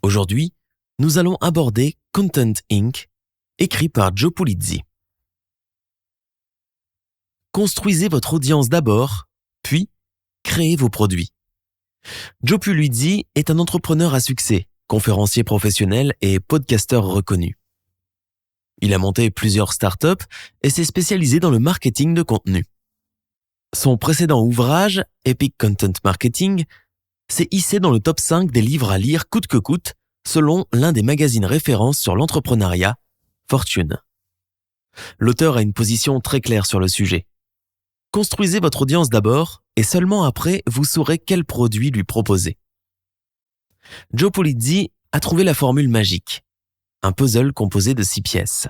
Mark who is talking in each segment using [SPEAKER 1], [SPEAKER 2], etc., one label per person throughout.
[SPEAKER 1] Aujourd'hui, nous allons aborder Content Inc., écrit par Joe Pulizzi. Construisez votre audience d'abord, puis créez vos produits. Joe Pulizzi est un entrepreneur à succès, conférencier professionnel et podcasteur reconnu. Il a monté plusieurs startups et s'est spécialisé dans le marketing de contenu. Son précédent ouvrage, Epic Content Marketing, s'est hissé dans le top 5 des livres à lire coûte que coûte, selon l'un des magazines références sur l'entrepreneuriat, Fortune. L'auteur a une position très claire sur le sujet. Construisez votre audience d'abord et seulement après, vous saurez quel produit lui proposer. Joe Pulizzi a trouvé la formule magique, un puzzle composé de 6 pièces.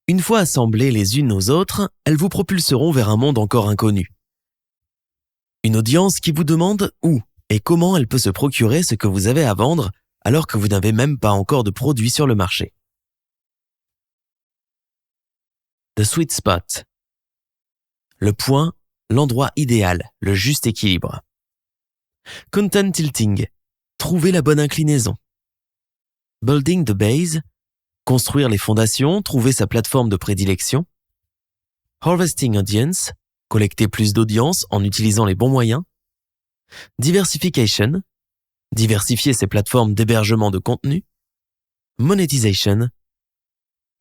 [SPEAKER 1] Une fois assemblées les unes aux autres, elles vous propulseront vers un monde encore inconnu. Une audience qui vous demande où et comment elle peut se procurer ce que vous avez à vendre alors que vous n'avez même pas encore de produit sur le marché. The sweet spot. Le point, l'endroit idéal, le juste équilibre. Content tilting. Trouver la bonne inclinaison. Building the base. Construire les fondations, trouver sa plateforme de prédilection. Harvesting audience. Collecter plus d'audience en utilisant les bons moyens. Diversification. Diversifier ses plateformes d'hébergement de contenu. Monetization.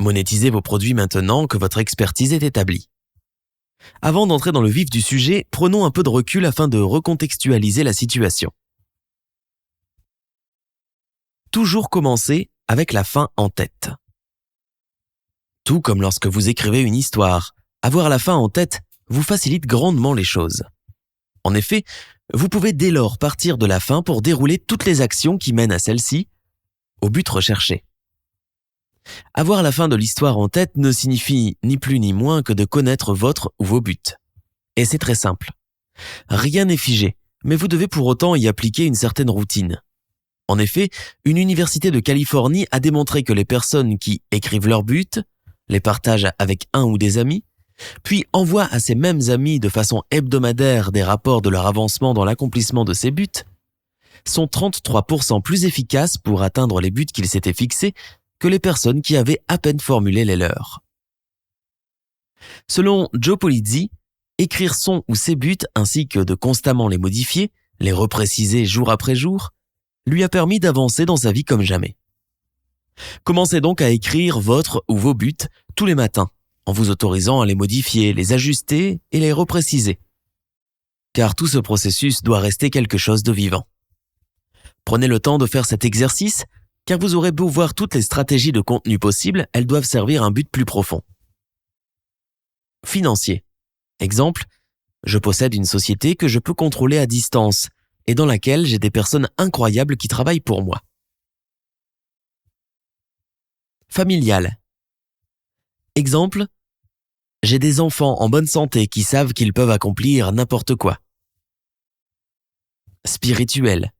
[SPEAKER 1] Monétiser vos produits maintenant que votre expertise est établie. Avant d'entrer dans le vif du sujet, prenons un peu de recul afin de recontextualiser la situation. Toujours commencer avec la fin en tête. Tout comme lorsque vous écrivez une histoire, avoir la fin en tête vous facilite grandement les choses. En effet, vous pouvez dès lors partir de la fin pour dérouler toutes les actions qui mènent à celle-ci, au but recherché. Avoir la fin de l'histoire en tête ne signifie ni plus ni moins que de connaître votre ou vos buts. Et c'est très simple. Rien n'est figé, mais vous devez pour autant y appliquer une certaine routine. En effet, une université de Californie a démontré que les personnes qui écrivent leurs buts, les partagent avec un ou des amis, puis envoient à ces mêmes amis de façon hebdomadaire des rapports de leur avancement dans l'accomplissement de ces buts, sont 33% plus efficaces pour atteindre les buts qu'ils s'étaient fixés que les personnes qui avaient à peine formulé les leurs. Selon Joe Pulizzi, écrire son ou ses buts ainsi que de constamment les modifier, les repréciser jour après jour, lui a permis d'avancer dans sa vie comme jamais. Commencez donc à écrire votre ou vos buts tous les matins, en vous autorisant à les modifier, les ajuster et les repréciser. Car tout ce processus doit rester quelque chose de vivant. Prenez le temps de faire cet exercice, car vous aurez beau voir toutes les stratégies de contenu possibles, elles doivent servir un but plus profond. Financier. Exemple, je possède une société que je peux contrôler à distance et dans laquelle j'ai des personnes incroyables qui travaillent pour moi. Familial. Exemple, j'ai des enfants en bonne santé qui savent qu'ils peuvent accomplir n'importe quoi. Spirituel.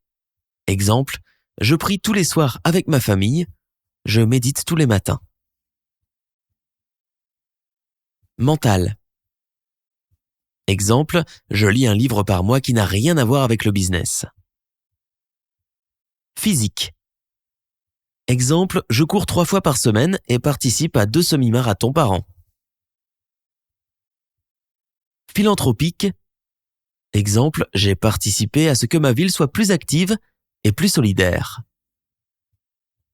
[SPEAKER 1] Exemple, je prie tous les soirs avec ma famille, je médite tous les matins. Mental. Exemple, je lis un livre par mois qui n'a rien à voir avec le business. Physique. Exemple, je cours 3 fois par semaine et participe à 2 semi-marathons par an. Philanthropique. Exemple, j'ai participé à ce que ma ville soit plus active et plus solidaire.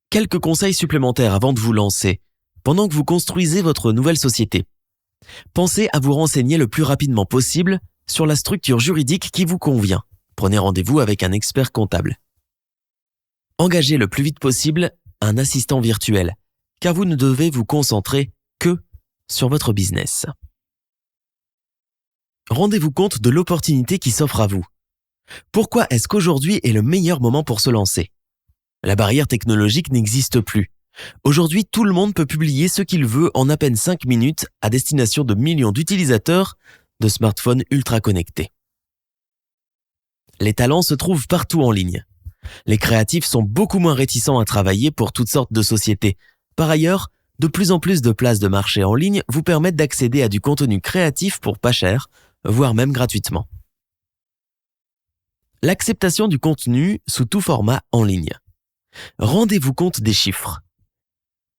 [SPEAKER 1] Quelques conseils supplémentaires avant de vous lancer, pendant que vous construisez votre nouvelle société. Pensez à vous renseigner le plus rapidement possible sur la structure juridique qui vous convient. Prenez rendez-vous avec un expert comptable. Engagez le plus vite possible un assistant virtuel, car vous ne devez vous concentrer que sur votre business. Rendez-vous compte de l'opportunité qui s'offre à vous. Pourquoi est-ce qu'aujourd'hui est le meilleur moment pour se lancer ? La barrière technologique n'existe plus. Aujourd'hui, tout le monde peut publier ce qu'il veut en à peine 5 minutes à destination de millions d'utilisateurs de smartphones ultra connectés. Les talents se trouvent partout en ligne. Les créatifs sont beaucoup moins réticents à travailler pour toutes sortes de sociétés. Par ailleurs, de plus en plus de places de marché en ligne vous permettent d'accéder à du contenu créatif pour pas cher, voire même gratuitement. l'acceptation du contenu sous tout format en ligne. Rendez-vous compte des chiffres.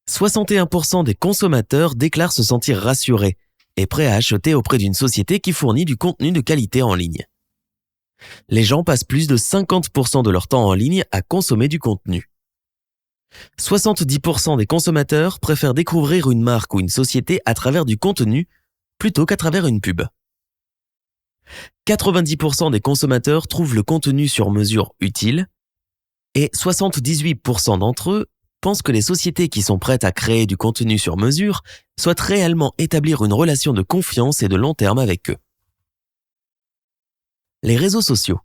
[SPEAKER 1] 61% des consommateurs déclarent se sentir rassurés et prêts à acheter auprès d'une société qui fournit du contenu de qualité en ligne. Les gens passent plus de 50% de leur temps en ligne à consommer du contenu. 70% des consommateurs préfèrent découvrir une marque ou une société à travers du contenu plutôt qu'à travers une pub. 90% des consommateurs trouvent le contenu sur mesure utile et 78% d'entre eux pensent que les sociétés qui sont prêtes à créer du contenu sur mesure souhaitent réellement établir une relation de confiance et de long terme avec eux. Les réseaux sociaux.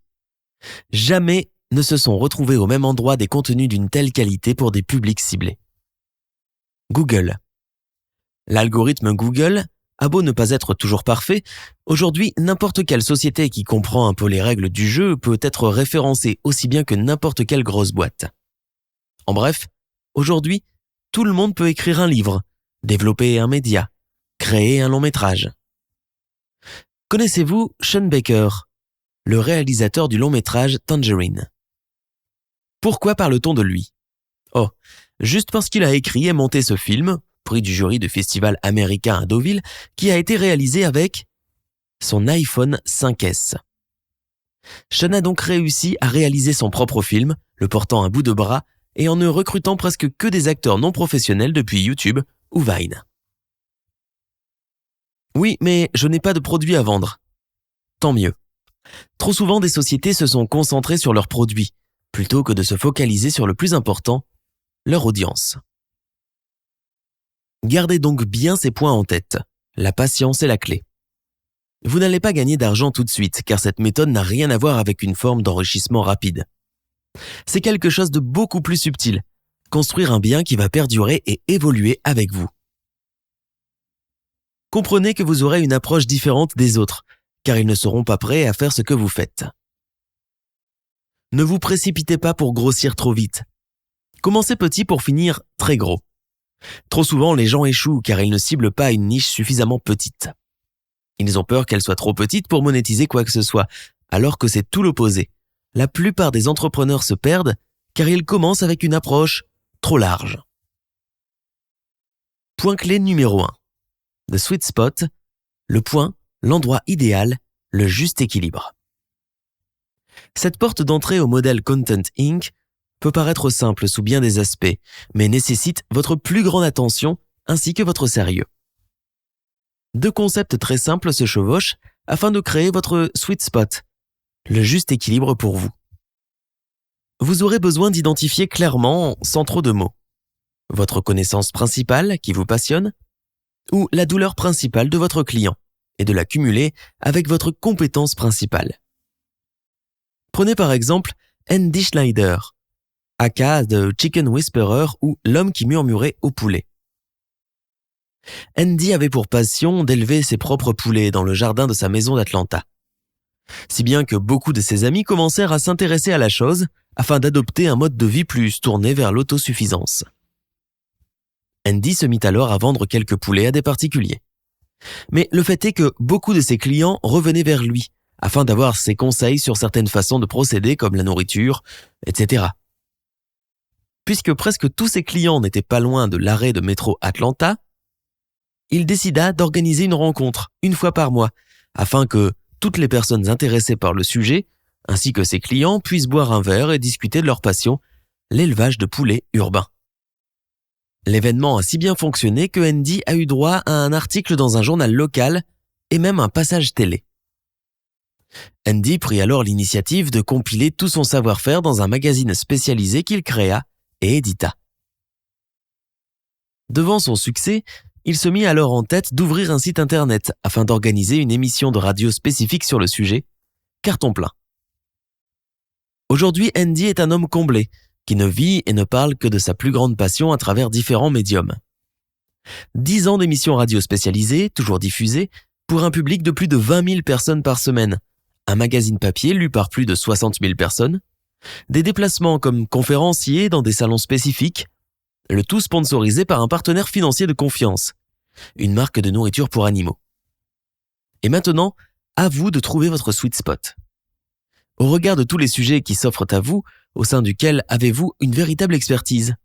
[SPEAKER 1] Jamais ne se sont retrouvés au même endroit des contenus d'une telle qualité pour des publics ciblés. Google. L'algorithme Google a beau ne pas être toujours parfait, aujourd'hui, n'importe quelle société qui comprend un peu les règles du jeu peut être référencée aussi bien que n'importe quelle grosse boîte. En bref, aujourd'hui, tout le monde peut écrire un livre, développer un média, créer un long métrage. Connaissez-vous Sean Baker, le réalisateur du long métrage Tangerine? Pourquoi parle-t-on de lui? Oh, juste parce qu'il a écrit et monté ce film, prix du jury de festival américain à Deauville, qui a été réalisé avec son iPhone 5S. Sean a donc réussi à réaliser son propre film, le portant à bout de bras et en ne recrutant presque que des acteurs non professionnels depuis YouTube ou Vine. Oui, mais je n'ai pas de produit à vendre. Tant mieux. Trop souvent, des sociétés se sont concentrées sur leurs produits, plutôt que de se focaliser sur le plus important, leur audience. Gardez donc bien ces points en tête. La patience est la clé. Vous n'allez pas gagner d'argent tout de suite, car cette méthode n'a rien à voir avec une forme d'enrichissement rapide. C'est quelque chose de beaucoup plus subtil. Construire un bien qui va perdurer et évoluer avec vous. Comprenez que vous aurez une approche différente des autres, car ils ne seront pas prêts à faire ce que vous faites. Ne vous précipitez pas pour grossir trop vite. Commencez petit pour finir très gros. Trop souvent, les gens échouent car ils ne ciblent pas une niche suffisamment petite. Ils ont peur qu'elle soit trop petite pour monétiser quoi que ce soit, alors que c'est tout l'opposé. La plupart des entrepreneurs se perdent car ils commencent avec une approche trop large. Point clé numéro 1. The sweet spot, le point, l'endroit idéal, le juste équilibre. Cette porte d'entrée au modèle Content Inc. peut paraître simple sous bien des aspects, mais nécessite votre plus grande attention ainsi que votre sérieux. Deux concepts très simples se chevauchent afin de créer votre sweet spot, le juste équilibre pour vous. Vous aurez besoin d'identifier clairement, sans trop de mots, votre connaissance principale qui vous passionne ou la douleur principale de votre client et de la cumuler avec votre compétence principale. Prenez par exemple Andy Schneider, aka The Chicken Whisperer ou l'homme qui murmurait au poulet. Andy avait pour passion d'élever ses propres poulets dans le jardin de sa maison d'Atlanta. Si bien que beaucoup de ses amis commencèrent à s'intéresser à la chose afin d'adopter un mode de vie plus tourné vers l'autosuffisance. Andy se mit alors à vendre quelques poulets à des particuliers. Mais le fait est que beaucoup de ses clients revenaient vers lui afin d'avoir ses conseils sur certaines façons de procéder comme la nourriture, etc. Puisque presque tous ses clients n'étaient pas loin de l'arrêt de métro Atlanta, il décida d'organiser une rencontre une fois par mois afin que toutes les personnes intéressées par le sujet, ainsi que ses clients, puissent boire un verre et discuter de leur passion, l'élevage de poulets urbains. L'événement a si bien fonctionné que Andy a eu droit à un article dans un journal local et même un passage télé. Andy prit alors l'initiative de compiler tout son savoir-faire dans un magazine spécialisé qu'il créa et édita. Devant son succès, il se mit alors en tête d'ouvrir un site internet afin d'organiser une émission de radio spécifique sur le sujet, carton plein. Aujourd'hui, Andy est un homme comblé, qui ne vit et ne parle que de sa plus grande passion à travers différents médiums. 10 ans d'émissions radio spécialisées, toujours diffusées, pour un public de plus de 20 000 personnes par semaine, un magazine papier lu par plus de 60 000 personnes, des déplacements comme conférencier dans des salons spécifiques, le tout sponsorisé par un partenaire financier de confiance, une marque de nourriture pour animaux. Et maintenant, à vous de trouver votre sweet spot. Au regard de tous les sujets qui s'offrent à vous, au sein duquel avez-vous une véritable expertise?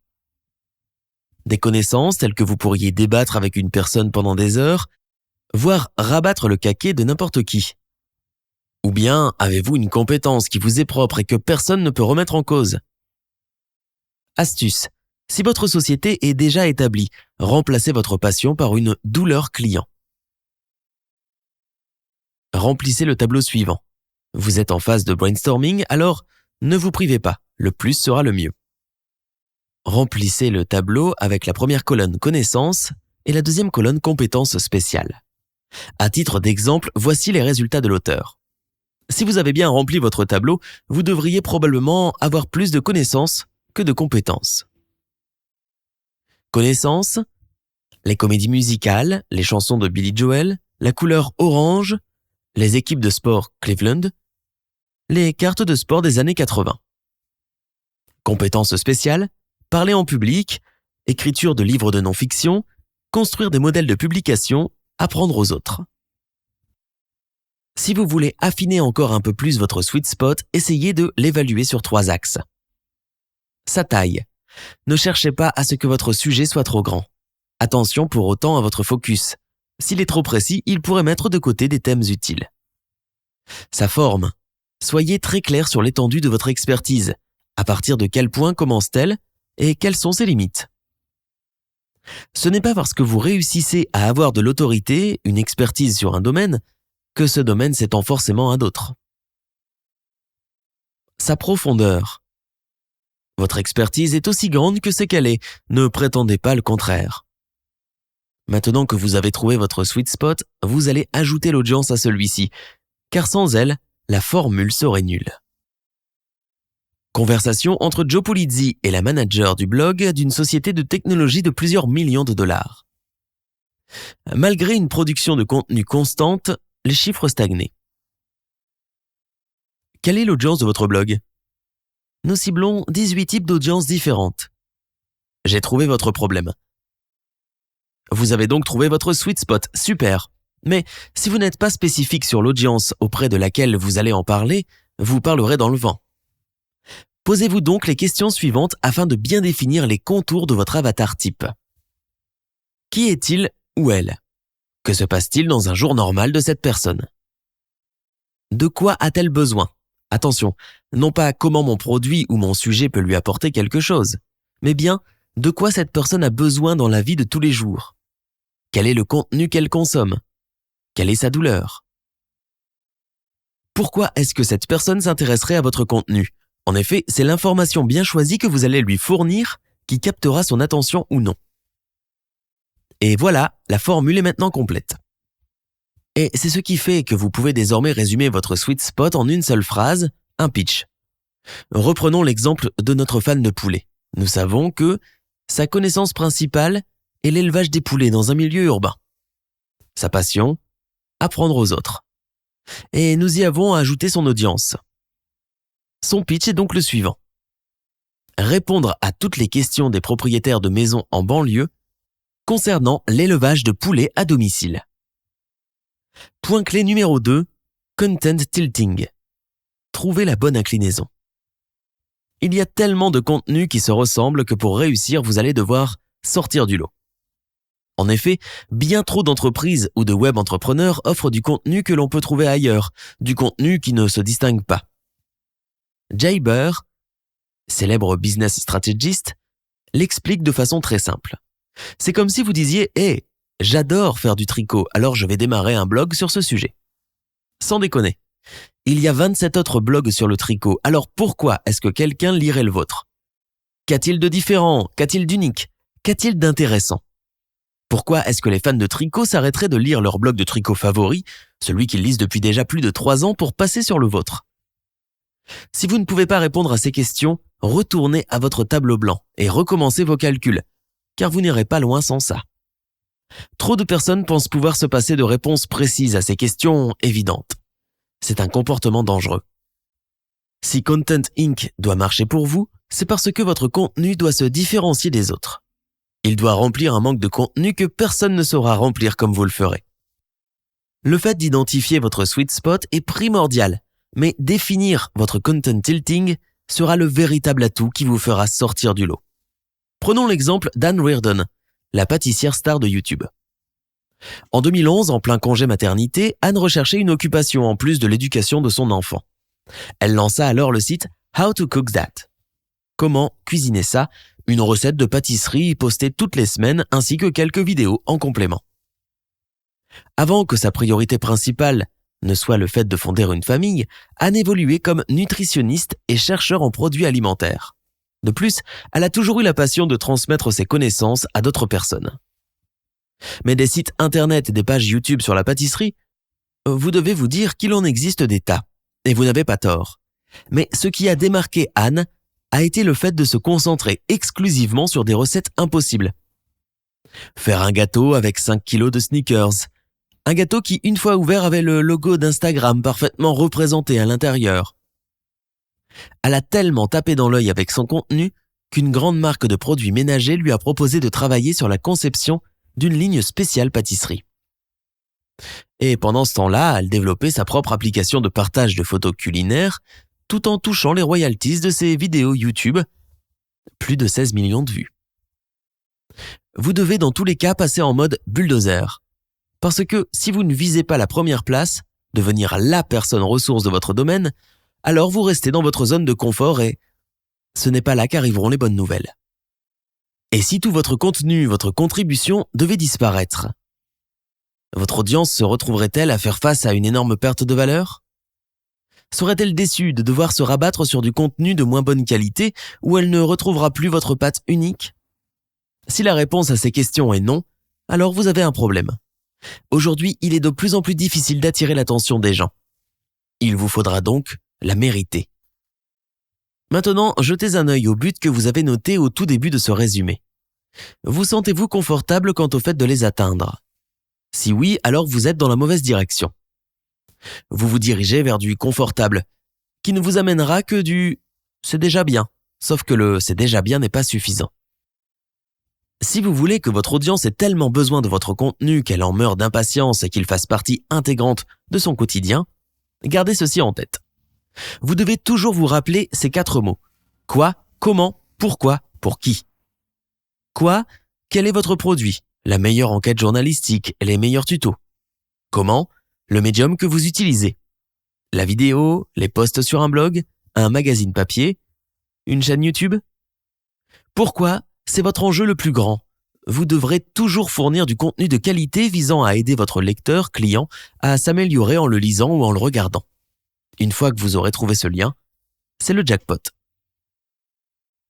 [SPEAKER 1] Des connaissances telles que vous pourriez débattre avec une personne pendant des heures, voire rabattre le caquet de n'importe qui? Ou bien avez-vous une compétence qui vous est propre et que personne ne peut remettre en cause? Astuce. Si votre société est déjà établie, remplacez votre passion par une douleur client. Remplissez le tableau suivant. Vous êtes en phase de brainstorming, alors ne vous privez pas, le plus sera le mieux. Remplissez le tableau avec la première colonne connaissances et la deuxième colonne compétences spéciales. À titre d'exemple, voici les résultats de l'auteur. Si vous avez bien rempli votre tableau, vous devriez probablement avoir plus de connaissances que de compétences. Connaissances, les comédies musicales, les chansons de Billy Joel, la couleur orange, les équipes de sport Cleveland, les cartes de sport des années 80. Compétences spéciales, parler en public, écriture de livres de non-fiction, construire des modèles de publication, apprendre aux autres. Si vous voulez affiner encore un peu plus votre sweet spot, essayez de l'évaluer sur 3 axes. Sa taille. Ne cherchez pas à ce que votre sujet soit trop grand. Attention pour autant à votre focus. S'il est trop précis, il pourrait mettre de côté des thèmes utiles. Sa forme. Soyez très clair sur l'étendue de votre expertise. À partir de quel point commence-t-elle et quelles sont ses limites? Ce n'est pas parce que vous réussissez à avoir de l'autorité, une expertise sur un domaine, que ce domaine s'étend forcément à d'autres. Sa profondeur. Votre expertise est aussi grande que ce qu'elle est, ne prétendez pas le contraire. Maintenant que vous avez trouvé votre sweet spot, vous allez ajouter l'audience à celui-ci, car sans elle, la formule serait nulle. Conversation entre Joe Pulizzi et la manager du blog d'une société de technologie de plusieurs millions de dollars. Malgré une production de contenu constante, les chiffres stagnaient. Quelle est l'audience de votre blog? Nous ciblons 18 types d'audiences différentes. J'ai trouvé votre problème. Vous avez donc trouvé votre sweet spot, super. Mais si vous n'êtes pas spécifique sur l'audience auprès de laquelle vous allez en parler, vous parlerez dans le vent. Posez-vous donc les questions suivantes afin de bien définir les contours de votre avatar type. Qui est-il ou elle? Que se passe-t-il dans un jour normal de cette personne? De quoi a-t-elle besoin? Attention, non pas comment mon produit ou mon sujet peut lui apporter quelque chose, mais bien de quoi cette personne a besoin dans la vie de tous les jours. Quel est le contenu qu'elle consomme? Quelle est sa douleur? Pourquoi est-ce que cette personne s'intéresserait à votre contenu? En effet, c'est l'information bien choisie que vous allez lui fournir qui captera son attention ou non. Et voilà, la formule est maintenant complète. Et c'est ce qui fait que vous pouvez désormais résumer votre sweet spot en une seule phrase, un pitch. Reprenons l'exemple de notre fan de poulet. Nous savons que sa connaissance principale est l'élevage des poulets dans un milieu urbain. Sa passion, apprendre aux autres. Et nous y avons ajouté son audience. Son pitch est donc le suivant. Répondre à toutes les questions des propriétaires de maisons en banlieue concernant l'élevage de poulets à domicile. Point clé numéro 2, content tilting. Trouvez la bonne inclinaison. Il y a tellement de contenus qui se ressemblent que pour réussir, vous allez devoir sortir du lot. En effet, bien trop d'entreprises ou de web entrepreneurs offrent du contenu que l'on peut trouver ailleurs, du contenu qui ne se distingue pas. Jay Baer, célèbre business strategist, l'explique de façon très simple. C'est comme si vous disiez « Hey, j'adore faire du tricot, alors je vais démarrer un blog sur ce sujet. » Sans déconner. Il y a 27 autres blogs sur le tricot, alors pourquoi est-ce que quelqu'un lirait le vôtre? Qu'a-t-il de différent? Qu'a-t-il d'unique? Qu'a-t-il d'intéressant? Pourquoi est-ce que les fans de tricot s'arrêteraient de lire leur blog de tricot favori, celui qu'ils lisent depuis déjà plus de 3 ans, pour passer sur le vôtre? Si vous ne pouvez pas répondre à ces questions, retournez à votre tableau blanc et recommencez vos calculs, car vous n'irez pas loin sans ça. Trop de personnes pensent pouvoir se passer de réponses précises à ces questions évidentes. C'est un comportement dangereux. Si Content Inc. doit marcher pour vous, c'est parce que votre contenu doit se différencier des autres. Il doit remplir un manque de contenu que personne ne saura remplir comme vous le ferez. Le fait d'identifier votre sweet spot est primordial, Mais définir votre content tilting sera le véritable atout qui vous fera sortir du lot. Prenons l'exemple d'Anne Reardon, la pâtissière star de YouTube. En 2011, en plein congé maternité, Anne recherchait une occupation en plus de l'éducation de son enfant. Elle lança alors le site How to Cook That. Comment cuisiner ça? Une recette de pâtisserie postée toutes les semaines ainsi que quelques vidéos en complément. Avant que sa priorité principale ne soit le fait de fonder une famille, Anne évoluait comme nutritionniste et chercheur en produits alimentaires. De plus, elle a toujours eu la passion de transmettre ses connaissances à d'autres personnes. Mais des sites internet et des pages YouTube sur la pâtisserie, vous devez vous dire qu'il en existe des tas, et vous n'avez pas tort. Mais ce qui a démarqué Anne a été le fait de se concentrer exclusivement sur des recettes impossibles. Faire un gâteau avec 5 kilos de sneakers. Un gâteau qui, une fois ouvert, avait le logo d'Instagram parfaitement représenté à l'intérieur. Elle a tellement tapé dans l'œil avec son contenu qu'une grande marque de produits ménagers lui a proposé de travailler sur la conception d'une ligne spéciale pâtisserie. Et pendant ce temps-là, elle développait sa propre application de partage de photos culinaires tout en touchant les royalties de ses vidéos YouTube, plus de 16 millions de vues. Vous devez dans tous les cas passer en mode bulldozer. Parce que si vous ne visez pas la première place, devenir la personne ressource de votre domaine, alors vous restez dans votre zone de confort et ce n'est pas là qu'arriveront les bonnes nouvelles. Et si tout votre contenu, votre contribution devait disparaître, votre audience se retrouverait-elle à faire face à une énorme perte de valeur? Serait-elle déçue de devoir se rabattre sur du contenu de moins bonne qualité où elle ne retrouvera plus votre patte unique? Si la réponse à ces questions est non, alors vous avez un problème. Aujourd'hui, il est de plus en plus difficile d'attirer l'attention des gens. Il vous faudra donc la mériter. Maintenant, jetez un œil aux buts que vous avez notés au tout début de ce résumé. Vous sentez-vous confortable quant au fait de les atteindre? Si oui, alors vous êtes dans la mauvaise direction. Vous vous dirigez vers du confortable, qui ne vous amènera que du « c'est déjà bien », sauf que le « c'est déjà bien » n'est pas suffisant. Si vous voulez que votre audience ait tellement besoin de votre contenu qu'elle en meure d'impatience et qu'il fasse partie intégrante de son quotidien, gardez ceci en tête. Vous devez toujours vous rappeler ces 4 mots. Quoi, comment, pourquoi, pour qui. Quoi, quel est votre produit, la meilleure enquête journalistique, les meilleurs tutos. Comment, le médium que vous utilisez. La vidéo, les posts sur un blog, un magazine papier, une chaîne YouTube. Pourquoi, c'est votre enjeu le plus grand. Vous devrez toujours fournir du contenu de qualité visant à aider votre lecteur, client, à s'améliorer en le lisant ou en le regardant. Une fois que vous aurez trouvé ce lien, c'est le jackpot.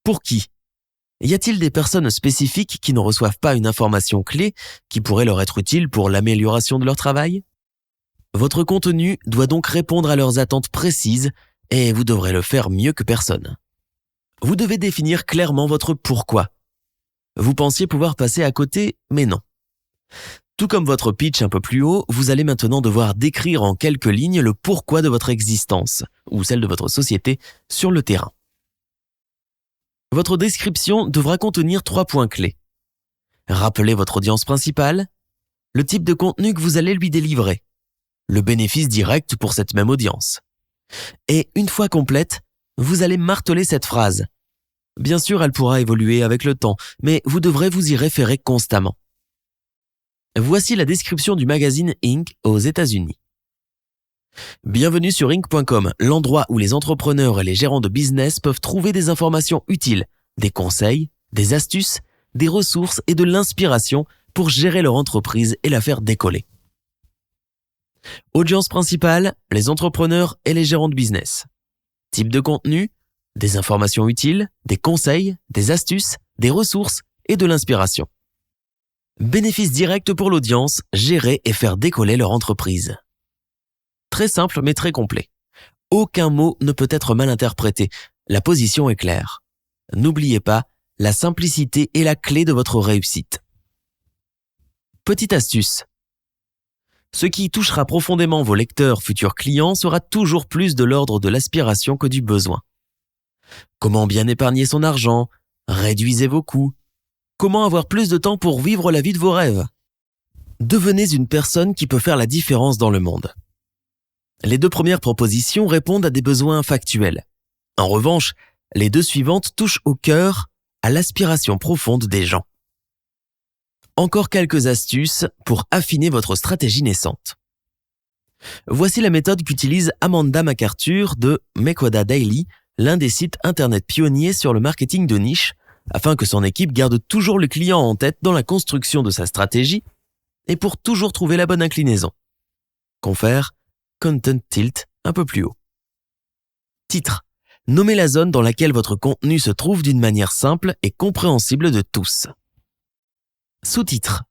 [SPEAKER 1] Pour qui? Y a-t-il des personnes spécifiques qui ne reçoivent pas une information clé qui pourrait leur être utile pour l'amélioration de leur travail? Votre contenu doit donc répondre à leurs attentes précises et vous devrez le faire mieux que personne. Vous devez définir clairement votre pourquoi. Vous pensiez pouvoir passer à côté, mais non. Tout comme votre pitch un peu plus haut, vous allez maintenant devoir décrire en quelques lignes le pourquoi de votre existence, ou celle de votre société, sur le terrain. Votre description devra contenir 3 points clés. Rappelez votre audience principale, le type de contenu que vous allez lui délivrer, le bénéfice direct pour cette même audience. Et une fois complète, vous allez marteler cette phrase. Bien sûr, elle pourra évoluer avec le temps, mais vous devrez vous y référer constamment. Voici la description du magazine Inc. aux États-Unis. Bienvenue sur Inc.com, l'endroit où les entrepreneurs et les gérants de business peuvent trouver des informations utiles, des conseils, des astuces, des ressources et de l'inspiration pour gérer leur entreprise et la faire décoller. Audience principale, les entrepreneurs et les gérants de business. Type de contenu, des informations utiles, des conseils, des astuces, des ressources et de l'inspiration. Bénéfice direct pour l'audience, gérer et faire décoller leur entreprise. Très simple mais très complet. Aucun mot ne peut être mal interprété. La position est claire. N'oubliez pas, la simplicité est la clé de votre réussite. Petite astuce. Ce qui touchera profondément vos lecteurs futurs clients sera toujours plus de l'ordre de l'aspiration que du besoin. Comment bien épargner son argent? Réduisez vos coûts. Comment avoir plus de temps pour vivre la vie de vos rêves? Devenez une personne qui peut faire la différence dans le monde. Les 2 premières propositions répondent à des besoins factuels. En revanche, les 2 suivantes touchent au cœur, à l'aspiration profonde des gens. Encore quelques astuces pour affiner votre stratégie naissante. Voici la méthode qu'utilise Amanda MacArthur de Mekoda Daily, l'un des sites internet pionniers sur le marketing de niche, afin que son équipe garde toujours le client en tête dans la construction de sa stratégie et pour toujours trouver la bonne inclinaison. Confère Content Tilt un peu plus haut. Titre. Nommez la zone dans laquelle votre contenu se trouve d'une manière simple et compréhensible de tous. Sous-titre.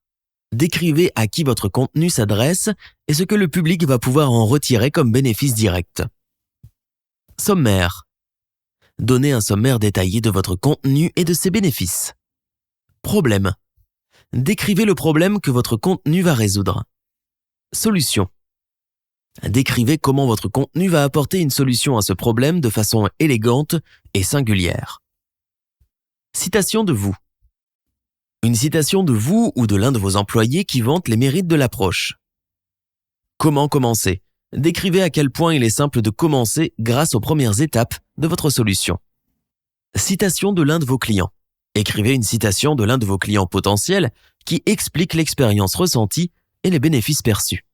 [SPEAKER 1] Décrivez à qui votre contenu s'adresse et ce que le public va pouvoir en retirer comme bénéfice direct. Sommaire. Donnez un sommaire détaillé de votre contenu et de ses bénéfices. Problème. Décrivez le problème que votre contenu va résoudre. Solution. Décrivez comment votre contenu va apporter une solution à ce problème de façon élégante et singulière. Citation de vous. Une citation de vous ou de l'un de vos employés qui vante les mérites de l'approche. Comment commencer? Décrivez à quel point il est simple de commencer grâce aux premières étapes de votre solution. Citation de l'un de vos clients. Écrivez une citation de l'un de vos clients potentiels qui explique l'expérience ressentie et les bénéfices perçus.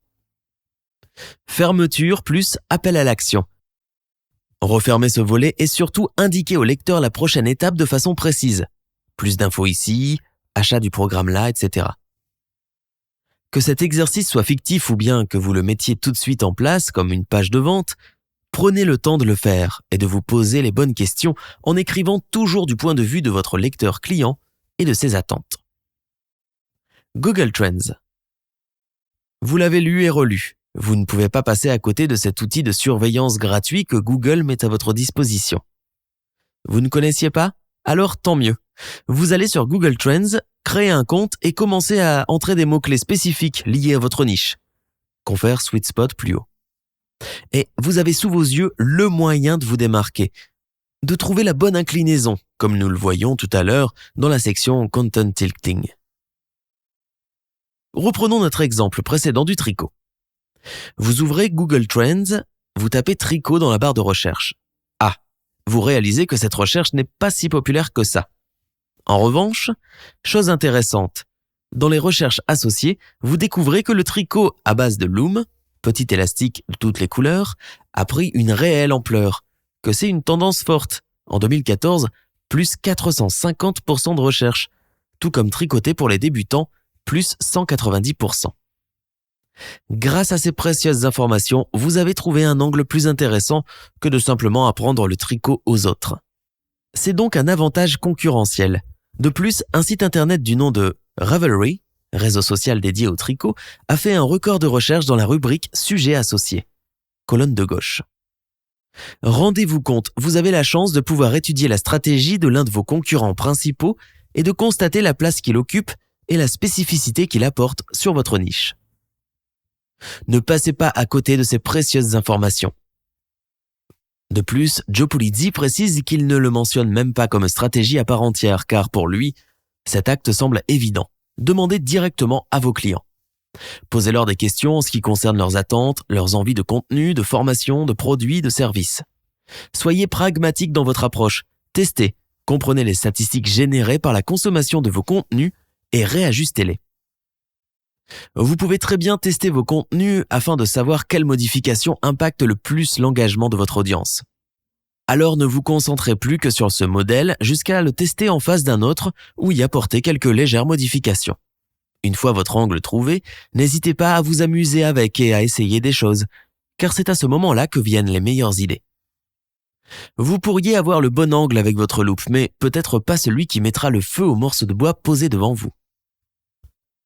[SPEAKER 1] Fermeture plus appel à l'action. Refermez ce volet et surtout indiquez au lecteur la prochaine étape de façon précise. Plus d'infos ici, achat du programme là, etc. Que cet exercice soit fictif ou bien que vous le mettiez tout de suite en place comme une page de vente, prenez le temps de le faire et de vous poser les bonnes questions en écrivant toujours du point de vue de votre lecteur client et de ses attentes. Google Trends. Vous l'avez lu et relu. Vous ne pouvez pas passer à côté de cet outil de surveillance gratuit que Google met à votre disposition. Vous ne connaissiez pas? Alors tant mieux. Vous allez sur Google Trends, créez un compte et commencez à entrer des mots-clés spécifiques liés à votre niche. Confère Sweet Spot plus haut. Et vous avez sous vos yeux le moyen de vous démarquer, de trouver la bonne inclinaison, comme nous le voyons tout à l'heure dans la section Content Tilting. Reprenons notre exemple précédent du tricot. Vous ouvrez Google Trends, vous tapez tricot dans la barre de recherche. Ah, vous réalisez que cette recherche n'est pas si populaire que ça. En revanche, chose intéressante, dans les recherches associées, vous découvrez que le tricot à base de loom, petit élastique de toutes les couleurs, a pris une réelle ampleur, que c'est une tendance forte. En 2014, plus 450% de recherche, tout comme tricoter pour les débutants, plus 190%. Grâce à ces précieuses informations, vous avez trouvé un angle plus intéressant que de simplement apprendre le tricot aux autres. C'est donc un avantage concurrentiel. De plus, un site internet du nom de Ravelry, réseau social dédié au tricot, a fait un record de recherche dans la rubrique « Sujets associés », colonne de gauche. Rendez-vous compte, vous avez la chance de pouvoir étudier la stratégie de l'un de vos concurrents principaux et de constater la place qu'il occupe et la spécificité qu'il apporte sur votre niche. Ne passez pas à côté de ces précieuses informations. De plus, Joe Pulizzi précise qu'il ne le mentionne même pas comme stratégie à part entière, car pour lui, cet acte semble évident. Demandez directement à vos clients. Posez-leur des questions en ce qui concerne leurs attentes, leurs envies de contenu, de formation, de produits, de services. Soyez pragmatique dans votre approche. Testez, comprenez les statistiques générées par la consommation de vos contenus et réajustez-les. Vous pouvez très bien tester vos contenus afin de savoir quelles modifications impactent le plus l'engagement de votre audience. Alors ne vous concentrez plus que sur ce modèle jusqu'à le tester en face d'un autre ou y apporter quelques légères modifications. Une fois votre angle trouvé, n'hésitez pas à vous amuser avec et à essayer des choses, car c'est à ce moment-là que viennent les meilleures idées. Vous pourriez avoir le bon angle avec votre loupe, mais peut-être pas celui qui mettra le feu au morceau de bois posé devant vous.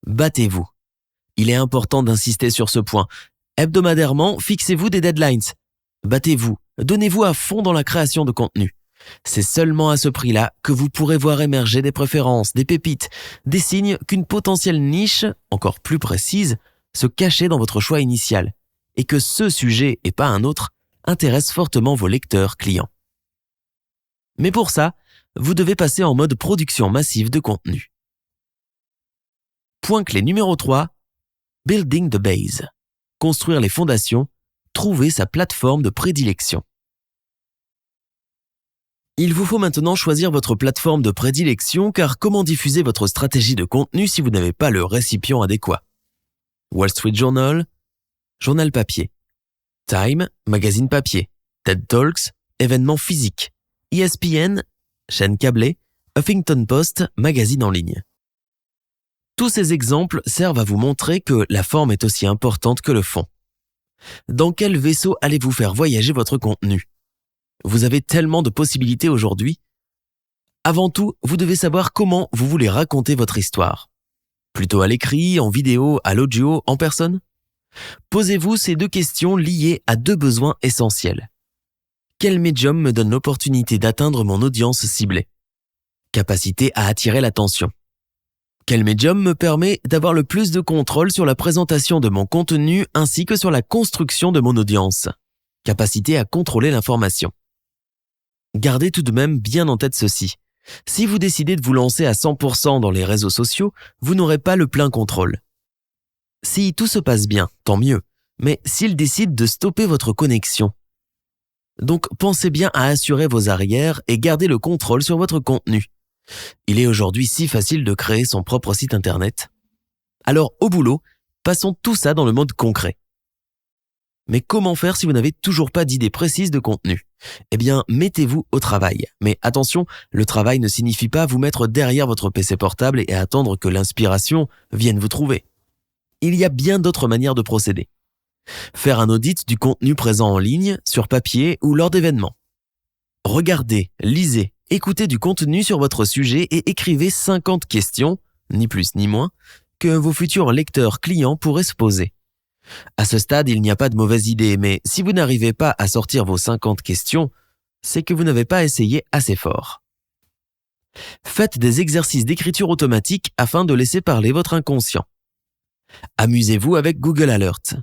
[SPEAKER 1] Battez-vous. Il est important d'insister sur ce point. Hebdomadairement, fixez-vous des deadlines. Battez-vous, donnez-vous à fond dans la création de contenu. C'est seulement à ce prix-là que vous pourrez voir émerger des préférences, des pépites, des signes qu'une potentielle niche, encore plus précise, se cachait dans votre choix initial, et que ce sujet, et pas un autre, intéresse fortement vos lecteurs clients. Mais pour ça, vous devez passer en mode production massive de contenu. Point clé numéro 3. Building the base. Construire les fondations trouver sa plateforme de prédilection. Il vous faut maintenant choisir votre plateforme de prédilection car comment diffuser votre stratégie de contenu si vous n'avez pas le récipient adéquat? Wall Street Journal, journal papier. Time, magazine papier. TED Talks, événements physiques. ESPN, chaîne câblée. Huffington Post, magazine en ligne. Tous ces exemples servent à vous montrer que la forme est aussi importante que le fond. Dans quel vaisseau allez-vous faire voyager votre contenu? Vous avez tellement de possibilités aujourd'hui. Avant tout, vous devez savoir comment vous voulez raconter votre histoire. Plutôt à l'écrit, en vidéo, à l'audio, en personne? Posez-vous ces deux questions liées à deux besoins essentiels. Quel médium me donne l'opportunité d'atteindre mon audience ciblée? Capacité à attirer l'attention. Quel médium me permet d'avoir le plus de contrôle sur la présentation de mon contenu ainsi que sur la construction de mon audience? Capacité à contrôler l'information. Gardez tout de même bien en tête ceci. Si vous décidez de vous lancer à 100% dans les réseaux sociaux, vous n'aurez pas le plein contrôle. Si tout se passe bien, tant mieux, mais s'il décide de stopper votre connexion. Donc pensez bien à assurer vos arrières et gardez le contrôle sur votre contenu. Il est aujourd'hui si facile de créer son propre site internet. Alors au boulot, passons tout ça dans le mode concret. Mais comment faire si vous n'avez toujours pas d'idée précise de contenu? Eh bien, mettez-vous au travail. Mais attention, le travail ne signifie pas vous mettre derrière votre PC portable et attendre que l'inspiration vienne vous trouver. Il y a bien d'autres manières de procéder. Faire un audit du contenu présent en ligne, sur papier ou lors d'événements. Regardez, lisez, écoutez du contenu sur votre sujet et écrivez 50 questions, ni plus ni moins, que vos futurs lecteurs clients pourraient se poser. À ce stade, il n'y a pas de mauvaise idée, mais si vous n'arrivez pas à sortir vos 50 questions, c'est que vous n'avez pas essayé assez fort. Faites des exercices d'écriture automatique afin de laisser parler votre inconscient. Amusez-vous avec Google Alert.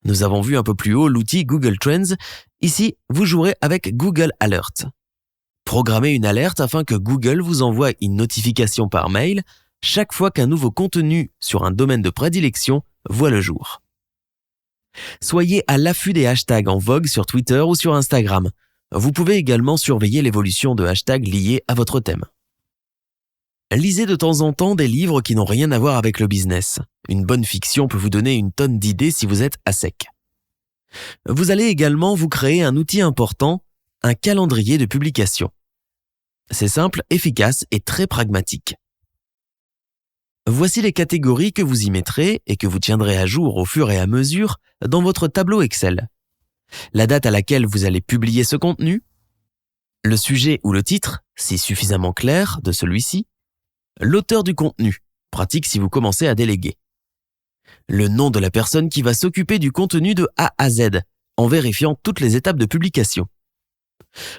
[SPEAKER 1] Nous avons vu un peu plus haut l'outil Google Trends. Ici, vous jouerez avec Google Alert. Programmez une alerte afin que Google vous envoie une notification par mail chaque fois qu'un nouveau contenu sur un domaine de prédilection voit le jour. Soyez à l'affût des hashtags en vogue sur Twitter ou sur Instagram. Vous pouvez également surveiller l'évolution de hashtags liés à votre thème. Lisez de temps en temps des livres qui n'ont rien à voir avec le business. Une bonne fiction peut vous donner une tonne d'idées si vous êtes à sec. Vous allez également vous créer un outil important, un calendrier de publication. C'est simple, efficace et très pragmatique. Voici les catégories que vous y mettrez et que vous tiendrez à jour au fur et à mesure dans votre tableau Excel. La date à laquelle vous allez publier ce contenu, le sujet ou le titre, si suffisamment clair, de celui-ci, l'auteur du contenu, pratique si vous commencez à déléguer, le nom de la personne qui va s'occuper du contenu de A à Z, en vérifiant toutes les étapes de publication,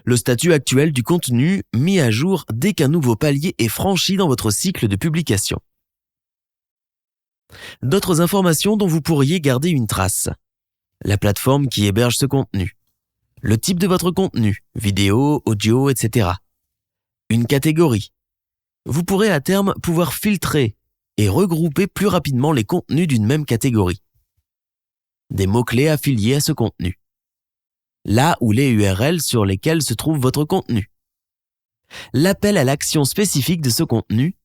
[SPEAKER 1] le statut actuel du contenu mis à jour dès qu'un nouveau palier est franchi dans votre cycle de publication. D'autres informations dont vous pourriez garder une trace. La plateforme qui héberge ce contenu. Le type de votre contenu, vidéo, audio, etc. Une catégorie. Vous pourrez à terme pouvoir filtrer et regrouper plus rapidement les contenus d'une même catégorie. Des mots-clés affiliés à ce contenu. Là où les URL sur lesquelles se trouve votre contenu. L'appel à l'action spécifique de ce contenu.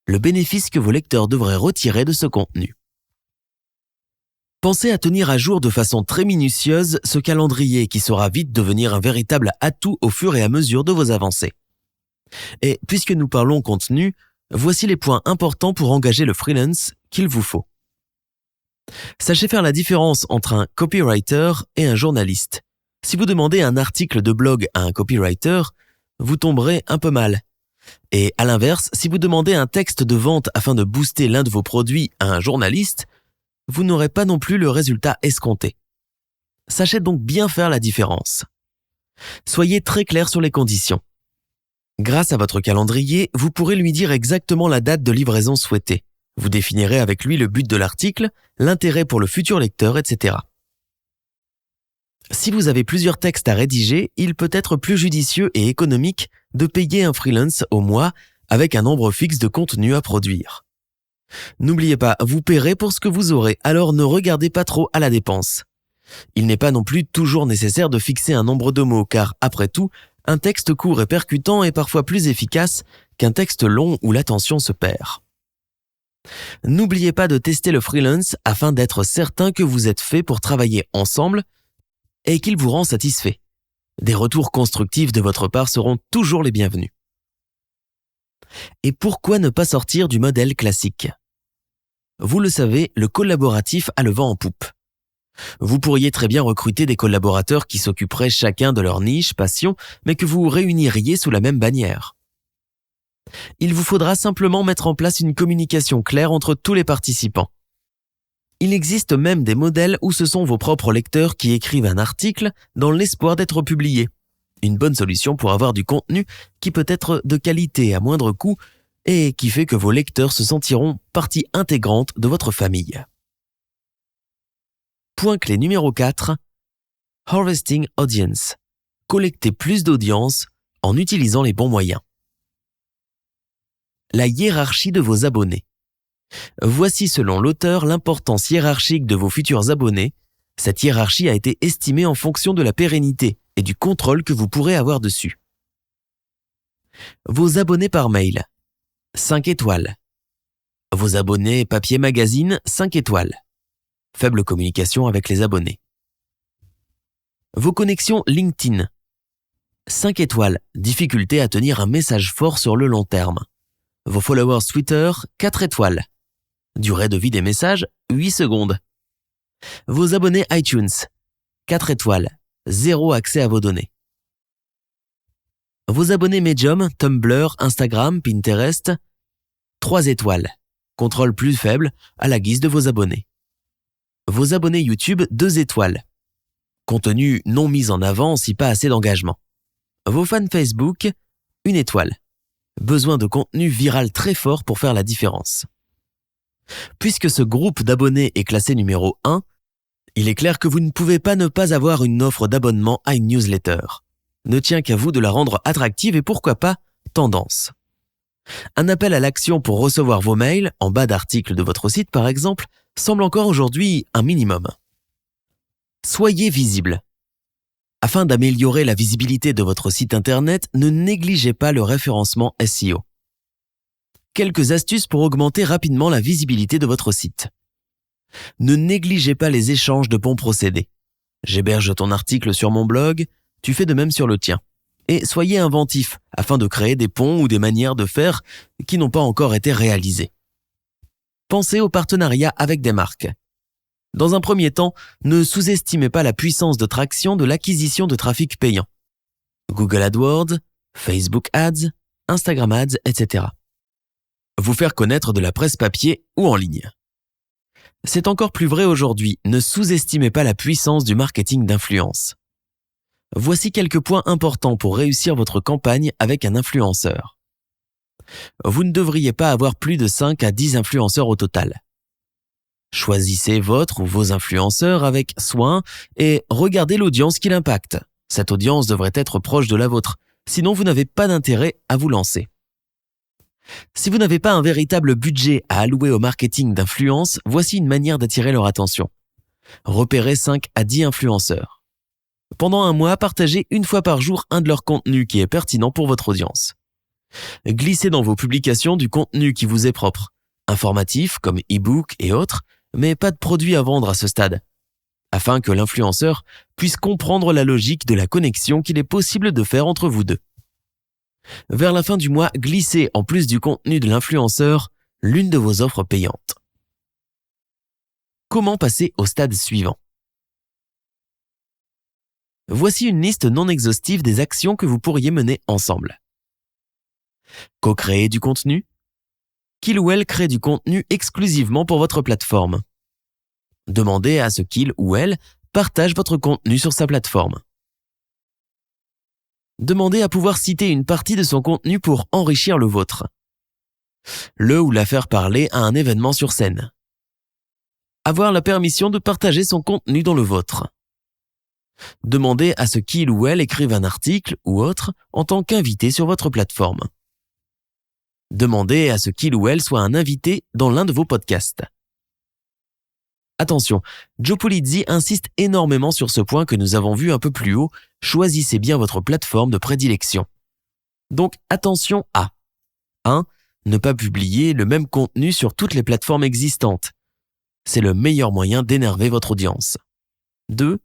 [SPEAKER 1] Le bénéfice que vos lecteurs devraient retirer de ce contenu. Pensez à tenir à jour de façon très minutieuse ce calendrier qui saura vite devenir un véritable atout au fur et à mesure de vos avancées. Et puisque nous parlons contenu, voici les points importants pour engager le freelance qu'il vous faut. Sachez faire la différence entre un copywriter et un journaliste. Si vous demandez un article de blog à un copywriter, vous tomberez un peu mal. Et à l'inverse, si vous demandez un texte de vente afin de booster l'un de vos produits à un journaliste, vous n'aurez pas non plus le résultat escompté. Sachez donc bien faire la différence. Soyez très clair sur les conditions. Grâce à votre calendrier, vous pourrez lui dire exactement la date de livraison souhaitée. Vous définirez avec lui le but de l'article, l'intérêt pour le futur lecteur, etc. Si vous avez plusieurs textes à rédiger, il peut être plus judicieux et économique de payer un freelance au mois avec un nombre fixe de contenus à produire. N'oubliez pas, vous paierez pour ce que vous aurez, alors ne regardez pas trop à la dépense. Il n'est pas non plus toujours nécessaire de fixer un nombre de mots, car après tout, un texte court et percutant est parfois plus efficace qu'un texte long où l'attention se perd. N'oubliez pas de tester le freelance afin d'être certain que vous êtes fait pour travailler ensemble et qu'il vous rend satisfait. Des retours constructifs de votre part seront toujours les bienvenus. Et pourquoi ne pas sortir du modèle classique ? Vous le savez, le collaboratif a le vent en poupe. Vous pourriez très bien recruter des collaborateurs qui s'occuperaient chacun de leur niche, passion, mais que vous réuniriez sous la même bannière. Il vous faudra simplement mettre en place une communication claire entre tous les participants. Il existe même des modèles où ce sont vos propres lecteurs qui écrivent un article dans l'espoir d'être publié. Une bonne solution pour avoir du contenu qui peut être de qualité à moindre coût et qui fait que vos lecteurs se sentiront partie intégrante de votre famille. Point clé numéro 4. Harvesting Audience. Collecter plus d'audience en utilisant les bons moyens. La hiérarchie de vos abonnés. Voici selon l'auteur l'importance hiérarchique de vos futurs abonnés. Cette hiérarchie a été estimée en fonction de la pérennité et du contrôle que vous pourrez avoir dessus. Vos abonnés par mail. 5 étoiles. Vos abonnés papier magazine, 5 étoiles. Faible communication avec les abonnés. Vos connexions LinkedIn. 5 étoiles, difficulté à tenir un message fort sur le long terme. Vos followers Twitter, 4 étoiles. Durée de vie des messages, 8 secondes. Vos abonnés iTunes, 4 étoiles, 0 accès à vos données. Vos abonnés Medium, Tumblr, Instagram, Pinterest, 3 étoiles. Contrôle plus faible à la guise de vos abonnés. Vos abonnés YouTube, 2 étoiles. Contenu non mis en avant si pas assez d'engagement. Vos fans Facebook, 1 étoile. Besoin de contenu viral très fort pour faire la différence. Puisque ce groupe d'abonnés est classé numéro 1, il est clair que vous ne pouvez pas ne pas avoir une offre d'abonnement à une newsletter. Ne tient qu'à vous de la rendre attractive et pourquoi pas tendance. Un appel à l'action pour recevoir vos mails, en bas d'article de votre site par exemple, semble encore aujourd'hui un minimum. Soyez visible. Afin d'améliorer la visibilité de votre site internet, ne négligez pas le référencement SEO. Quelques astuces pour augmenter rapidement la visibilité de votre site. Ne négligez pas les échanges de bons procédés. J'héberge ton article sur mon blog, tu fais de même sur le tien. Et soyez inventifs afin de créer des ponts ou des manières de faire qui n'ont pas encore été réalisées. Pensez au partenariat avec des marques. Dans un premier temps, ne sous-estimez pas la puissance de traction de l'acquisition de trafic payant. Google AdWords, Facebook Ads, Instagram Ads, etc. Vous faire connaître de la presse papier ou en ligne. C'est encore plus vrai aujourd'hui, ne sous-estimez pas la puissance du marketing d'influence. Voici quelques points importants pour réussir votre campagne avec un influenceur. Vous ne devriez pas avoir plus de 5 à 10 influenceurs au total. Choisissez votre ou vos influenceurs avec soin et regardez l'audience qui l'impacte. Cette audience devrait être proche de la vôtre, sinon vous n'avez pas d'intérêt à vous lancer. Si vous n'avez pas un véritable budget à allouer au marketing d'influence, voici une manière d'attirer leur attention. Repérez 5 à 10 influenceurs. Pendant un mois, partagez 1 fois par jour un de leurs contenus qui est pertinent pour votre audience. Glissez dans vos publications du contenu qui vous est propre, informatif comme e-book et autres, mais pas de produits à vendre à ce stade, afin que l'influenceur puisse comprendre la logique de la connexion qu'il est possible de faire entre vous deux. Vers la fin du mois, glissez en plus du contenu de l'influenceur l'une de vos offres payantes. Comment passer au stade suivant ? Voici une liste non exhaustive des actions que vous pourriez mener ensemble. Co-créer du contenu. Qu'il ou elle crée du contenu exclusivement pour votre plateforme. Demandez à ce qu'il ou elle partage votre contenu sur sa plateforme. Demandez à pouvoir citer une partie de son contenu pour enrichir le vôtre. Le ou la faire parler à un événement sur scène. Avoir la permission de partager son contenu dans le vôtre. Demandez à ce qu'il ou elle écrive un article ou autre en tant qu'invité sur votre plateforme. Demandez à ce qu'il ou elle soit un invité dans l'un de vos podcasts. Attention, Joe Pulizzi insiste énormément sur ce point que nous avons vu un peu plus haut, choisissez bien votre plateforme de prédilection. Donc attention à 1. Ne pas publier le même contenu sur toutes les plateformes existantes. C'est le meilleur moyen d'énerver votre audience. 2.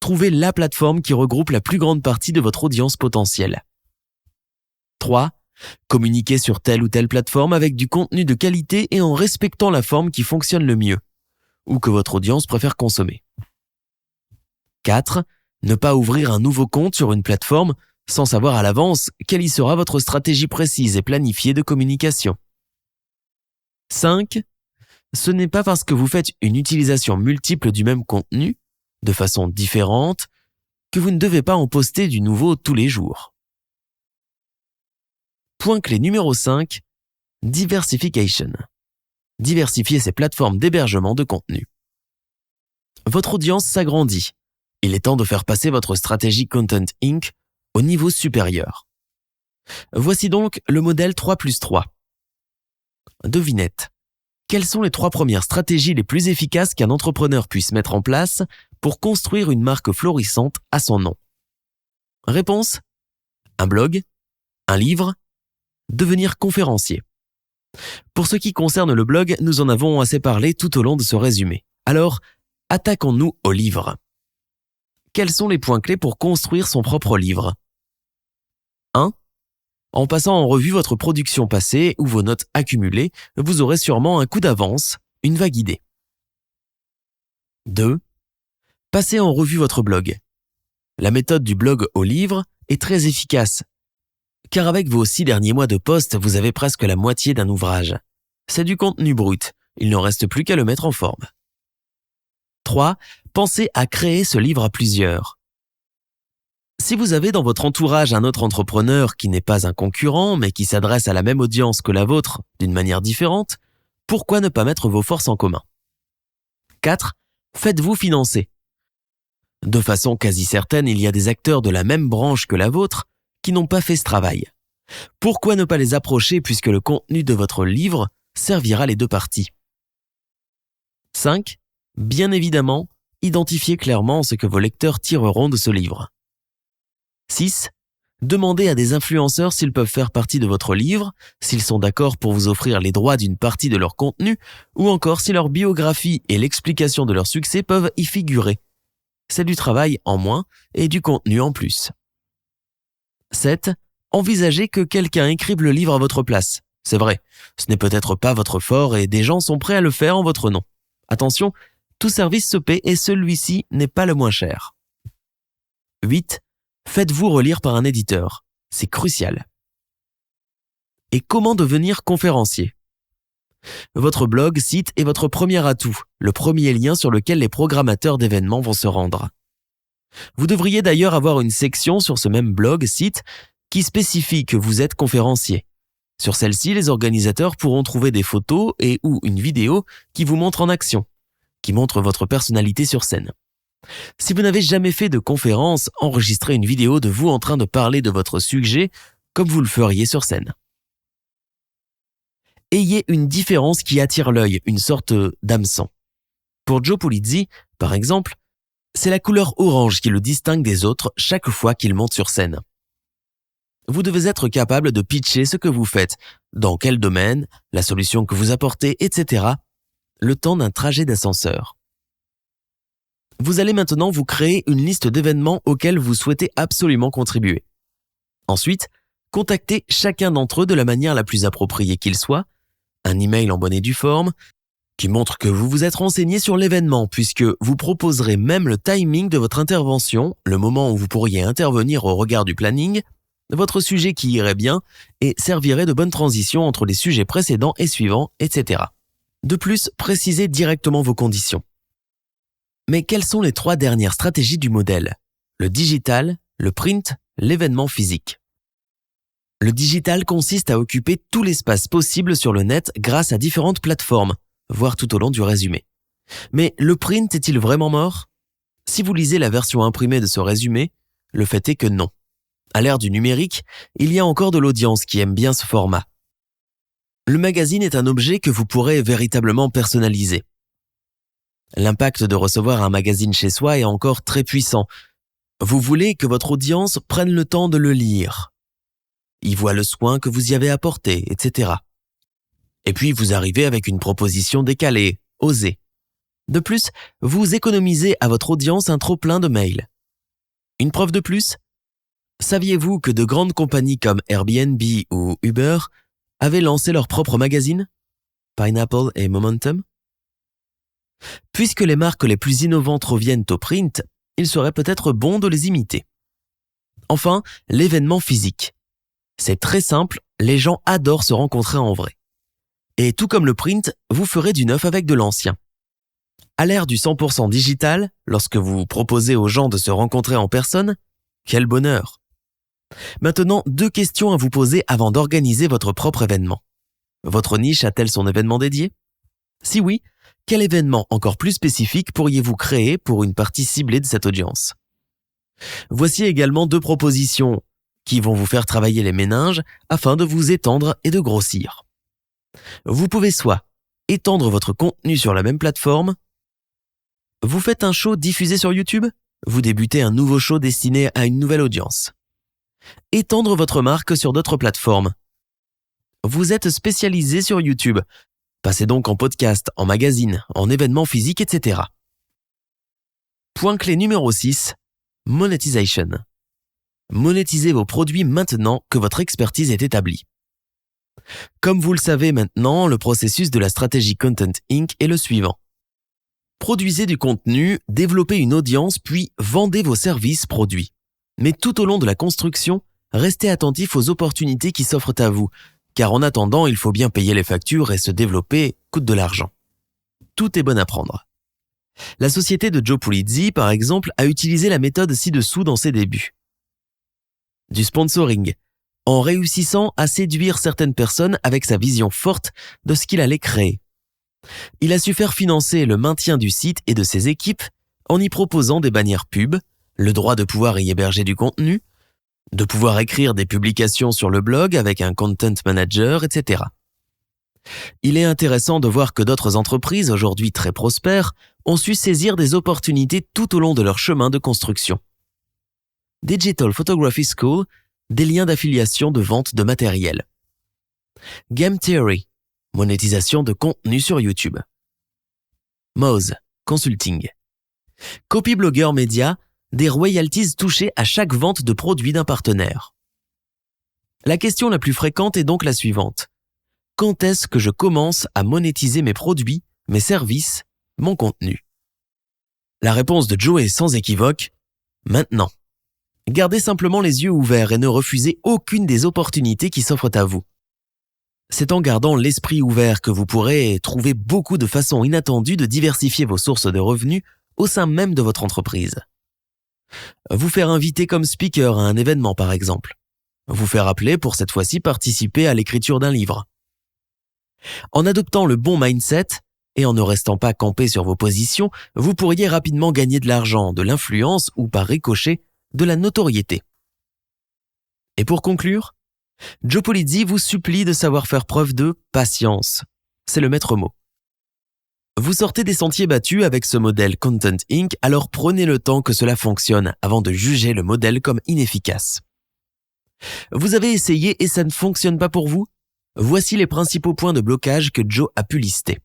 [SPEAKER 1] Trouvez la plateforme qui regroupe la plus grande partie de votre audience potentielle. 3. Communiquez sur telle ou telle plateforme avec du contenu de qualité et en respectant la forme qui fonctionne le mieux, ou que votre audience préfère consommer. 4. Ne pas ouvrir un nouveau compte sur une plateforme sans savoir à l'avance quelle y sera votre stratégie précise et planifiée de communication. 5. Ce n'est pas parce que vous faites une utilisation multiple du même contenu, de façon différente, que vous ne devez pas en poster du nouveau tous les jours. Point clé numéro 5, diversification. Diversifier ses plateformes d'hébergement de contenu. Votre audience s'agrandit. Il est temps de faire passer votre stratégie Content Inc. au niveau supérieur. Voici donc le modèle 3+3. Devinette. Quelles sont les 3 premières stratégies les plus efficaces qu'un entrepreneur puisse mettre en place pour construire une marque florissante à son nom? Réponse: un blog, un livre, devenir conférencier. Pour ce qui concerne le blog, nous en avons assez parlé tout au long de ce résumé. Alors, attaquons-nous au livre. Quels sont les points clés pour construire son propre livre? 1. En passant en revue votre production passée ou vos notes accumulées, vous aurez sûrement un coup d'avance, une vague idée. 2. Passez en revue votre blog. La méthode du blog au livre est très efficace, car avec vos 6 derniers mois de poste, vous avez presque la moitié d'un ouvrage. C'est du contenu brut, il ne reste plus qu'à le mettre en forme. 3. Pensez à créer ce livre à plusieurs. Si vous avez dans votre entourage un autre entrepreneur qui n'est pas un concurrent, mais qui s'adresse à la même audience que la vôtre d'une manière différente, pourquoi ne pas mettre vos forces en commun? 4. Faites-vous financer. De façon quasi certaine, il y a des acteurs de la même branche que la vôtre qui n'ont pas fait ce travail. Pourquoi ne pas les approcher puisque le contenu de votre livre servira les deux parties? 5. Bien évidemment, identifiez clairement ce que vos lecteurs tireront de ce livre. 6. Demandez à des influenceurs s'ils peuvent faire partie de votre livre, s'ils sont d'accord pour vous offrir les droits d'une partie de leur contenu, ou encore si leur biographie et l'explication de leur succès peuvent y figurer. C'est du travail en moins et du contenu en plus. 7. Envisagez que quelqu'un écrive le livre à votre place. C'est vrai, ce n'est peut-être pas votre fort et des gens sont prêts à le faire en votre nom. Attention, tout service se paie et celui-ci n'est pas le moins cher. 8. Faites-vous relire par un éditeur. C'est crucial. Et comment devenir conférencier? Votre blog, site est votre premier atout, le premier lien sur lequel les programmateurs d'événements vont se rendre. Vous devriez d'ailleurs avoir une section sur ce même blog, site, qui spécifie que vous êtes conférencier. Sur celle-ci, les organisateurs pourront trouver des photos et ou une vidéo qui vous montre en action, qui montre votre personnalité sur scène. Si vous n'avez jamais fait de conférence, enregistrez une vidéo de vous en train de parler de votre sujet comme vous le feriez sur scène. Ayez une différence qui attire l'œil, une sorte d'hameçon. Pour Joe Pulizzi, par exemple, c'est la couleur orange qui le distingue des autres chaque fois qu'il monte sur scène. Vous devez être capable de pitcher ce que vous faites, dans quel domaine, la solution que vous apportez, etc., le temps d'un trajet d'ascenseur. Vous allez maintenant vous créer une liste d'événements auxquels vous souhaitez absolument contribuer. Ensuite, contactez chacun d'entre eux de la manière la plus appropriée qu'il soit, un email en bonne et due forme, qui montre que vous vous êtes renseigné sur l'événement puisque vous proposerez même le timing de votre intervention, le moment où vous pourriez intervenir au regard du planning, votre sujet qui irait bien et servirait de bonne transition entre les sujets précédents et suivants, etc. De plus, précisez directement vos conditions. Mais quelles sont les 3 dernières stratégies du modèle? Le digital, le print, l'événement physique. Le digital consiste à occuper tout l'espace possible sur le net grâce à différentes plateformes, voire tout au long du résumé. Mais le print est-il vraiment mort? Si vous lisez la version imprimée de ce résumé, le fait est que non. À l'ère du numérique, il y a encore de l'audience qui aime bien ce format. Le magazine est un objet que vous pourrez véritablement personnaliser. L'impact de recevoir un magazine chez soi est encore très puissant. Vous voulez que votre audience prenne le temps de le lire. Y voit le soin que vous y avez apporté, etc. Et puis vous arrivez avec une proposition décalée, osée. De plus, vous économisez à votre audience un trop-plein de mails. Une preuve de plus ? Saviez-vous que de grandes compagnies comme Airbnb ou Uber avaient lancé leur propre magazine ? Pineapple et Momentum ? Puisque les marques les plus innovantes reviennent au print, il serait peut-être bon de les imiter. Enfin, l'événement physique. C'est très simple, les gens adorent se rencontrer en vrai. Et tout comme le print, vous ferez du neuf avec de l'ancien. À l'ère du 100% digital, lorsque vous proposez aux gens de se rencontrer en personne, quel bonheur! Maintenant, 2 questions à vous poser avant d'organiser votre propre événement. Votre niche a-t-elle son événement dédié ? Si oui, quel événement encore plus spécifique pourriez-vous créer pour une partie ciblée de cette audience ? Voici également 2 propositions qui vont vous faire travailler les méninges afin de vous étendre et de grossir. Vous pouvez soit étendre votre contenu sur la même plateforme. Vous faites un show diffusé sur YouTube ? Vous débutez un nouveau show destiné à une nouvelle audience. Étendre votre marque sur d'autres plateformes. Vous êtes spécialisé sur YouTube. Passez donc en podcast, en magazine, en événements physiques, etc. Point clé numéro 6, monétisation. Monétisez vos produits maintenant que votre expertise est établie. Comme vous le savez maintenant, le processus de la stratégie Content Inc. est le suivant. Produisez du contenu, développez une audience, puis vendez vos services produits. Mais tout au long de la construction, restez attentif aux opportunités qui s'offrent à vous, car en attendant, il faut bien payer les factures et se développer coûte de l'argent. Tout est bon à prendre. La société de Joe Pulizzi, par exemple, a utilisé la méthode ci-dessous dans ses débuts. Du sponsoring, en réussissant à séduire certaines personnes avec sa vision forte de ce qu'il allait créer. Il a su faire financer le maintien du site et de ses équipes en y proposant des bannières pub, le droit de pouvoir y héberger du contenu, de pouvoir écrire des publications sur le blog avec un content manager, etc. Il est intéressant de voir que d'autres entreprises, aujourd'hui très prospères, ont su saisir des opportunités tout au long de leur chemin de construction. Digital Photography School, des liens d'affiliation de vente de matériel. Game Theory, monétisation de contenu sur YouTube. Moz, consulting. Copyblogueur Média, des royalties touchées à chaque vente de produits d'un partenaire. La question la plus fréquente est donc la suivante. Quand est-ce que je commence à monétiser mes produits, mes services, mon contenu ? La réponse de Joe est sans équivoque, maintenant. Gardez simplement les yeux ouverts et ne refusez aucune des opportunités qui s'offrent à vous. C'est en gardant l'esprit ouvert que vous pourrez trouver beaucoup de façons inattendues de diversifier vos sources de revenus au sein même de votre entreprise. Vous faire inviter comme speaker à un événement par exemple. Vous faire appeler pour cette fois-ci participer à l'écriture d'un livre. En adoptant le bon mindset et en ne restant pas campé sur vos positions, vous pourriez rapidement gagner de l'argent, de l'influence ou par ricochet, de la notoriété. Et pour conclure, Joe Pulizzi vous supplie de savoir faire preuve de patience. C'est le maître mot. Vous sortez des sentiers battus avec ce modèle Content Inc., alors prenez le temps que cela fonctionne avant de juger le modèle comme inefficace. Vous avez essayé et ça ne fonctionne pas pour vous ? Voici les principaux points de blocage que Joe a pu lister.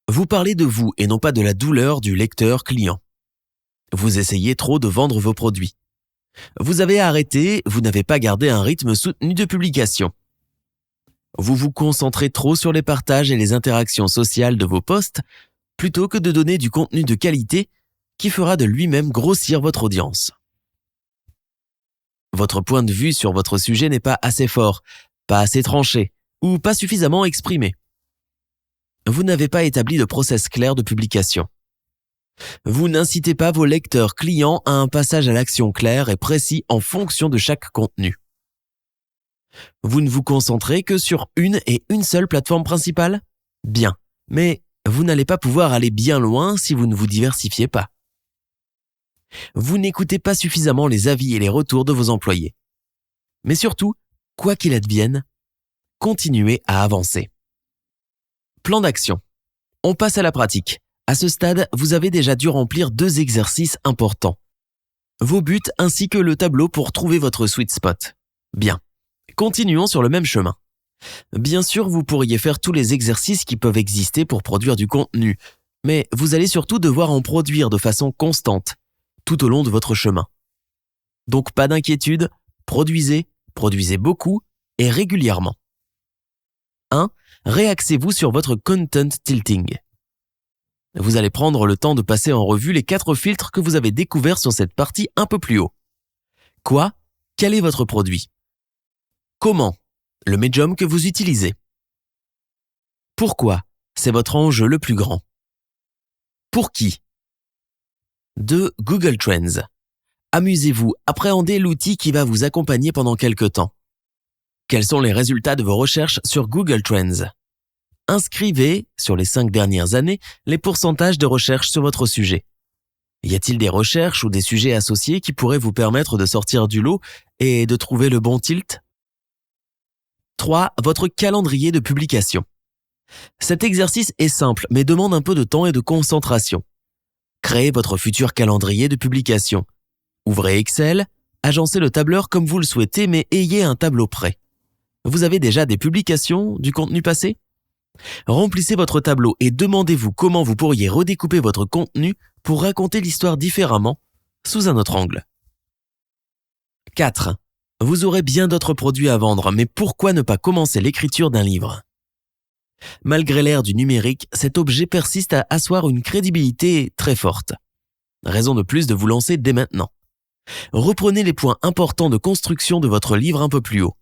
[SPEAKER 1] Vous parlez de vous et non pas de la douleur du lecteur client. Vous essayez trop de vendre vos produits. Vous avez arrêté, vous n'avez pas gardé un rythme soutenu de publication. Vous vous concentrez trop sur les partages et les interactions sociales de vos posts plutôt que de donner du contenu de qualité qui fera de lui-même grossir votre audience. Votre point de vue sur votre sujet n'est pas assez fort, pas assez tranché ou pas suffisamment exprimé. Vous n'avez pas établi de process clair de publication. Vous n'incitez pas vos lecteurs clients à un passage à l'action clair et précis en fonction de chaque contenu. Vous ne vous concentrez que sur une et une seule plateforme principale ? Bien, mais vous n'allez pas pouvoir aller bien loin si vous ne vous diversifiez pas. Vous n'écoutez pas suffisamment les avis et les retours de vos employés. Mais surtout, quoi qu'il advienne, continuez à avancer. Plan d'action. On passe à la pratique. À ce stade, vous avez déjà dû remplir 2 exercices importants. Vos buts ainsi que le tableau pour trouver votre sweet spot. Bien. Continuons sur le même chemin. Bien sûr, vous pourriez faire tous les exercices qui peuvent exister pour produire du contenu, mais vous allez surtout devoir en produire de façon constante, tout au long de votre chemin. Donc pas d'inquiétude, produisez beaucoup et régulièrement. 1. Réaxez-vous sur votre content tilting. Vous allez prendre le temps de passer en revue les 4 filtres que vous avez découverts sur cette partie un peu plus haut. Quoi? Quel est votre produit? Comment? Le médium que vous utilisez. Pourquoi? C'est votre enjeu le plus grand. Pour qui? 2. Google Trends. Amusez-vous, appréhendez l'outil qui va vous accompagner pendant quelques temps. Quels sont les résultats de vos recherches sur Google Trends? Inscrivez, sur les 5 dernières années, les pourcentages de recherche sur votre sujet. Y a-t-il des recherches ou des sujets associés qui pourraient vous permettre de sortir du lot et de trouver le bon tilt? 3. Votre calendrier de publication. Cet exercice est simple mais demande un peu de temps et de concentration. Créez votre futur calendrier de publication. Ouvrez Excel, agencez le tableur comme vous le souhaitez mais ayez un tableau prêt. Vous avez déjà des publications, du contenu passé? Remplissez votre tableau et demandez-vous comment vous pourriez redécouper votre contenu pour raconter l'histoire différemment, sous un autre angle. 4. Vous aurez bien d'autres produits à vendre, mais pourquoi ne pas commencer l'écriture d'un livre? Malgré l'ère du numérique, cet objet persiste à asseoir une crédibilité très forte. Raison de plus de vous lancer dès maintenant. Reprenez les points importants de construction de votre livre un peu plus haut.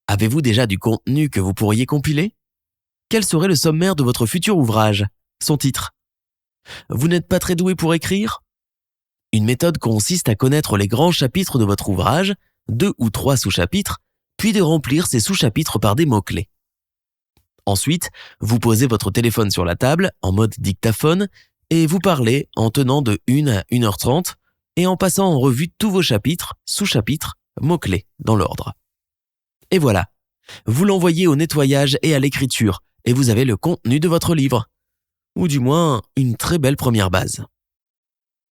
[SPEAKER 1] Avez-vous déjà du contenu que vous pourriez compiler? Quel serait le sommaire de votre futur ouvrage? Son titre? Vous n'êtes pas très doué pour écrire? Une méthode consiste à connaître les grands chapitres de votre ouvrage, 2 ou 3 sous-chapitres, puis de remplir ces sous-chapitres par des mots-clés. Ensuite, vous posez votre téléphone sur la table, en mode dictaphone, et vous parlez en tenant de 1 à 1h30 et en passant en revue tous vos chapitres, sous-chapitres, mots-clés, dans l'ordre. Et voilà, vous l'envoyez au nettoyage et à l'écriture, et vous avez le contenu de votre livre. Ou du moins, une très belle première base.